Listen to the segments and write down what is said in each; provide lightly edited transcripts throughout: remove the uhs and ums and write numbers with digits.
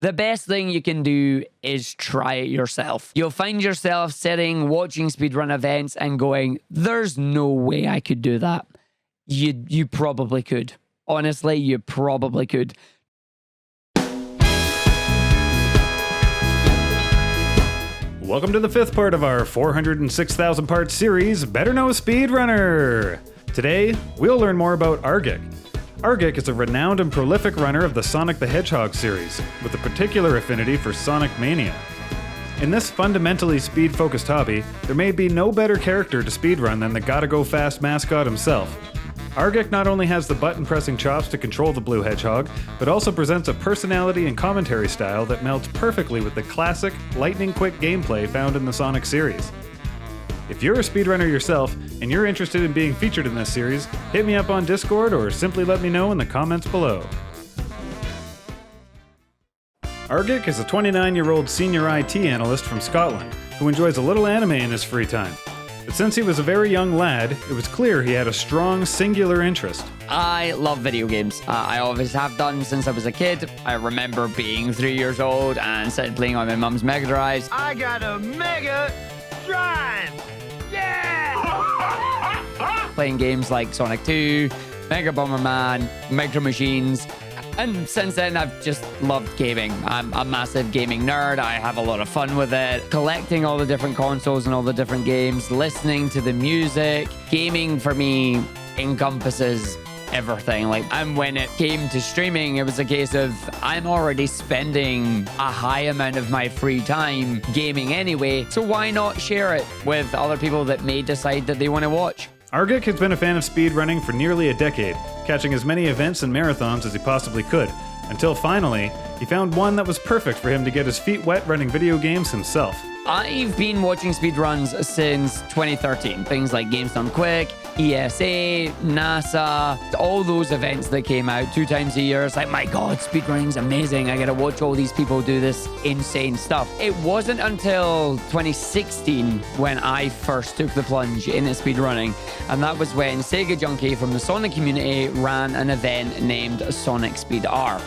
The best thing you can do is try it yourself. You'll find yourself sitting, watching speedrun events and going, there's no way I could do that. You probably could. Honestly, you probably could. Welcome to the fifth part of our 406,000 part series, Better Know Speedrunner. Today, we'll learn more about Argick. Argick is a renowned and prolific runner of the Sonic the Hedgehog series, with a particular affinity for Sonic Mania. In this fundamentally speed-focused hobby, there may be no better character to speedrun than the gotta-go-fast mascot himself. Argick not only has the button-pressing chops to control the blue hedgehog, but also presents a personality and commentary style that melds perfectly with the classic, lightning-quick gameplay found in the Sonic series. If you're a speedrunner yourself, and you're interested in being featured in this series, hit me up on Discord or simply let me know in the comments below. Argick is a 29-year-old senior IT analyst from Scotland, who enjoys a little anime in his free time. But since he was a very young lad, it was clear he had a strong, singular interest. I love video games. I always have done since I was a kid. I remember being 3 years old and sitting playing on my mum's Mega Drive. I got a Mega Drive! Yeah! Playing games like Sonic 2, Mega Bomberman, Micro Machines. And since then, I've just loved gaming. I'm a massive gaming nerd. I have a lot of fun with it. Collecting all the different consoles and all the different games, listening to the music. Gaming for me encompasses everything. And when it came to streaming, it was a case of I'm already spending a high amount of my free time gaming anyway, so why not share it with other people that may decide that they want to watch? Argick has been a fan of speedrunning for nearly a decade, catching as many events and marathons as he possibly could, until finally, he found one that was perfect for him to get his feet wet running video games himself. I've been watching speedruns since 2013. Things like Games Done Quick, ESA, NASA, all those events that came out 2 times a year. It's like, my God, speedrunning's amazing. I gotta watch all these people do this insane stuff. It wasn't until 2016 when I first took the plunge into speedrunning. And that was when Sega Junkie from the Sonic community ran an event named Sonic Speed R.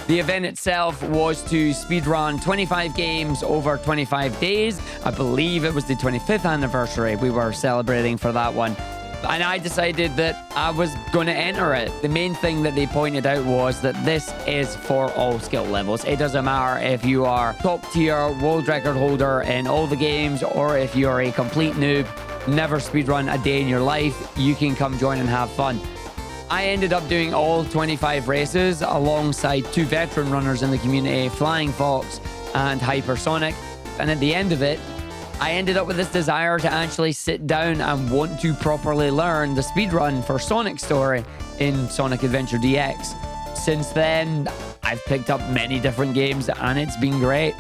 The event itself was to speedrun 25 games over 25 days. I believe it was the 25th anniversary we were celebrating for that one. And I decided that I was going to enter it. The main thing that they pointed out was that this is for all skill levels. It doesn't matter if you are top tier world record holder in all the games or if you're a complete noob, never speedrun a day in your life, you can come join and have fun. I ended up doing all 25 races alongside 2 veteran runners in the community, Flying Fox and Hypersonic. And at the end of it, I ended up with this desire to actually sit down and want to properly learn the speedrun for Sonic's story in Sonic Adventure DX. Since then, I've picked up many different games and it's been great.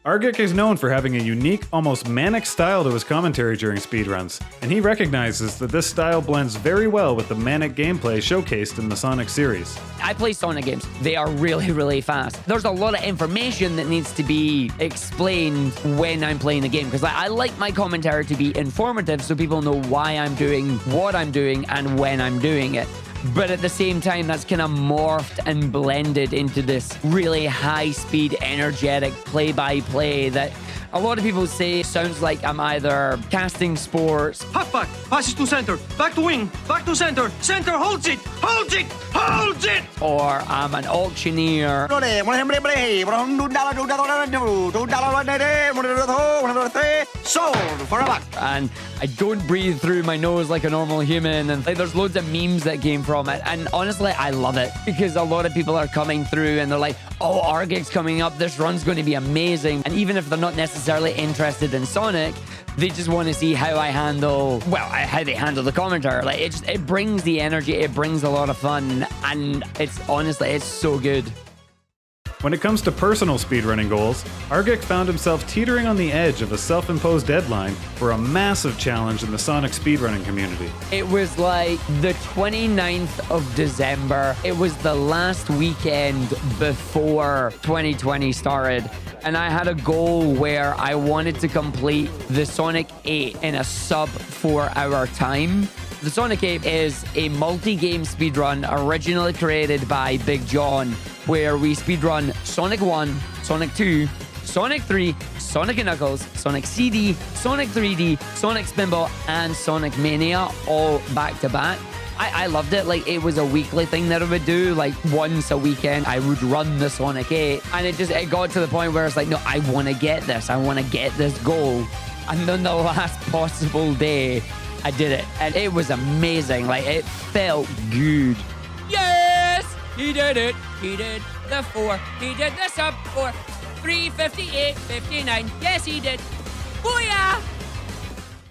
Argick is known for having a unique, almost manic style to his commentary during speedruns, and he recognizes that this style blends very well with the manic gameplay showcased in the Sonic series. I play Sonic games. They are really, really fast. There's a lot of information that needs to be explained when I'm playing the game, because I like my commentary to be informative so people know why I'm doing what I'm doing and when I'm doing it. But at the same time, that's kind of morphed and blended into this really high-speed, energetic play-by-play that a lot of people say sounds like I'm either casting sports. Halfback, passes to center, back to wing, back to center, center holds it, holds it, holds it! Or I'm an auctioneer. Sold for a buck. And I don't breathe through my nose like a normal human. And there's loads of memes that came from it. And honestly, I love it because a lot of people are coming through and they're like, oh, Argick's coming up. This run's going to be amazing. And even if they're not necessarily interested in Sonic, they just want to see how I handle, how they handle the commentary. It brings the energy. It brings a lot of fun. And it's so good. When it comes to personal speedrunning goals, Argick found himself teetering on the edge of a self-imposed deadline for a massive challenge in the Sonic speedrunning community. It was like the 29th of December. It was the last weekend before 2020 started. And I had a goal where I wanted to complete the Sonic 8 in a sub 4-hour time. The Sonic 8 is a multi-game speedrun originally created by Big John, where we speedrun Sonic 1, Sonic 2, Sonic 3, Sonic & Knuckles, Sonic CD, Sonic 3D, Sonic Spinball, and Sonic Mania all back to back. I loved it. Like, it was a weekly thing that I would do. Like, once a weekend, I would run the Sonic 8. And it got to the point where it's like, no, I want to get this. I want to get this goal. And then the last possible day, I did it. And it was amazing. Like, it felt good. Yes! He did it. He did the 4. He did the sub 4. 3:58:59. Yes, he did. Booyah!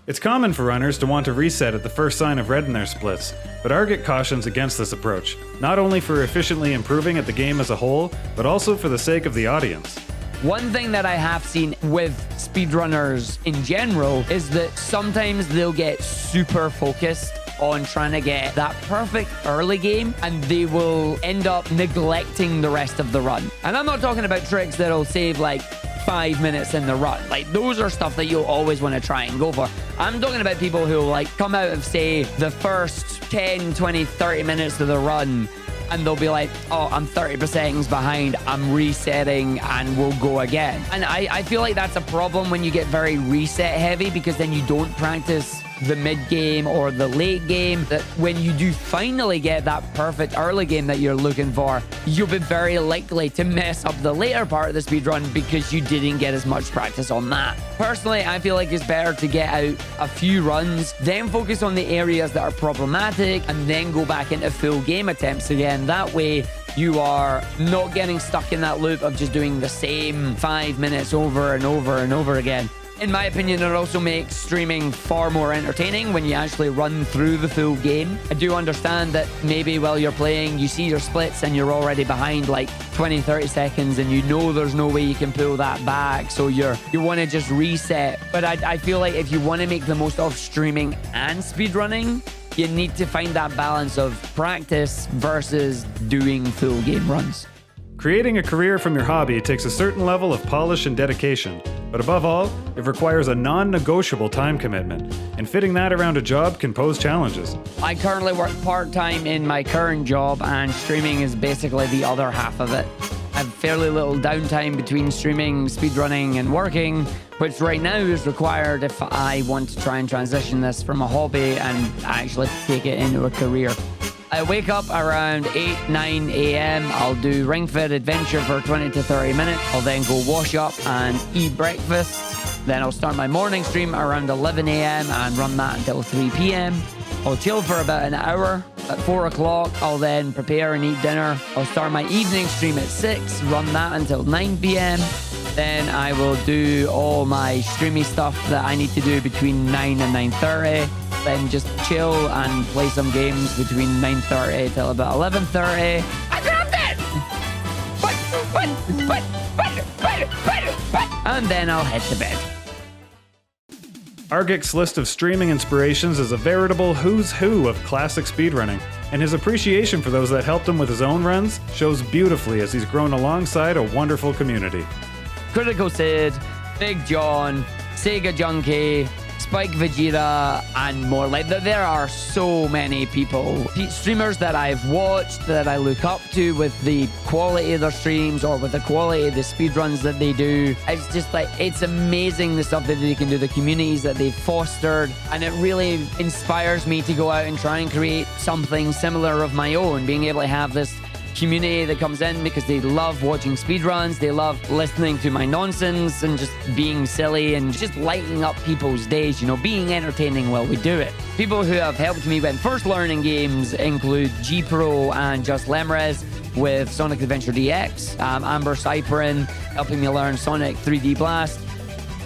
It's common for runners to want to reset at the first sign of red in their splits, but Argick cautions against this approach, not only for efficiently improving at the game as a whole, but also for the sake of the audience. One thing that I have seen with speedrunners in general is that sometimes they'll get super focused on trying to get that perfect early game, and they will end up neglecting the rest of the run. And I'm not talking about tricks that'll save like 5 minutes in the run. Like, those are stuff that you'll always want to try and go for. I'm talking about people who like come out of, say, the first 10, 20, 30 minutes of the run, and they'll be like, oh, I'm 30 seconds behind, I'm resetting, and we'll go again. And I feel like that's a problem when you get very reset heavy, because then you don't practice the mid game or the late game. That when you do finally get that perfect early game that you're looking for, you'll be very likely to mess up the later part of the speed run because you didn't get as much practice on that. Personally, I feel like it's better to get out a few runs, then focus on the areas that are problematic, and then go back into full game attempts again. That way you are not getting stuck in that loop of just doing the same 5 minutes over and over and over again. In my opinion, it also makes streaming far more entertaining when you actually run through the full game. I do understand that maybe while you're playing, you see your splits and you're already behind like 20, 30 seconds, and you know there's no way you can pull that back, so you want to just reset. But I feel like if you want to make the most of streaming and speedrunning, you need to find that balance of practice versus doing full game runs. Creating a career from your hobby takes a certain level of polish and dedication, but above all, it requires a non-negotiable time commitment, and fitting that around a job can pose challenges. I currently work part-time in my current job, and streaming is basically the other half of it. I have fairly little downtime between streaming, speedrunning, and working, which right now is required if I want to try and transition this from a hobby and actually take it into a career. I wake up around 8, 9 a.m. I'll do Ring Fit Adventure for 20 to 30 minutes. I'll then go wash up and eat breakfast. Then I'll start my morning stream around 11 a.m. and run that until 3 p.m. I'll chill for about an hour. At 4 o'clock, I'll then prepare and eat dinner. I'll start my evening stream at 6, run that until 9 p.m. Then I will do all my streamy stuff that I need to do between 9 and 9:30. Then just chill and play some games between 9:30 till about 11:30. I grabbed it! And then I'll head to bed. Argick's list of streaming inspirations is a veritable who's who of classic speedrunning, and his appreciation for those that helped him with his own runs shows beautifully as he's grown alongside a wonderful community. Critical Sid, Big John, Sega Junkie, Spike Vegeta, and more. Like, there are so many people, streamers that I've watched that I look up to with the quality of their streams or with the quality of the speedruns that they do. It's just like, it's amazing the stuff that they can do, the communities that they've fostered, and it really inspires me to go out and try and create something similar of my own, being able to have this community that comes in because they love watching speedruns, they love listening to my nonsense and just being silly and just lighting up people's days, you know, being entertaining while we do it. People who have helped me when first learning games include G-Pro and Just Lemrez with Sonic Adventure DX, Amber Cyperin helping me learn Sonic 3D Blast,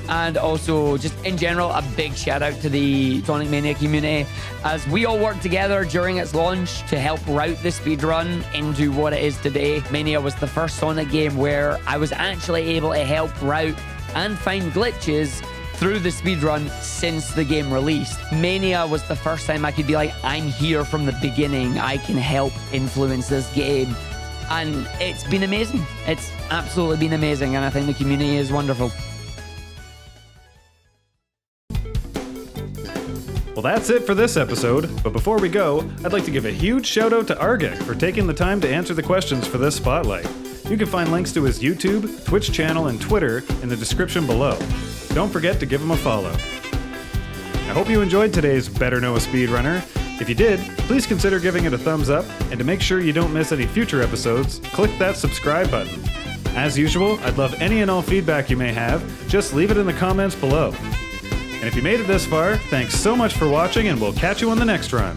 and also just in general a big shout out to the Sonic Mania community as we all worked together during its launch to help route the speedrun into what it is today. Mania was the first Sonic game where I was actually able to help route and find glitches through the speedrun since the game released. Mania was the first time I could be like, I'm here from the beginning, I can help influence this game. And it's been amazing. It's absolutely been amazing, and I think the community is wonderful. Well, that's it for this episode, but before we go, I'd like to give a huge shout out to Argick for taking the time to answer the questions for this spotlight. You can find links to his YouTube, Twitch channel, and Twitter in the description below. Don't forget to give him a follow. I hope you enjoyed today's Better Know a Speedrunner. If you did, please consider giving it a thumbs up, and to make sure you don't miss any future episodes, click that subscribe button. As usual, I'd love any and all feedback you may have. Just leave it in the comments below. And if you made it this far, thanks so much for watching, and we'll catch you on the next run.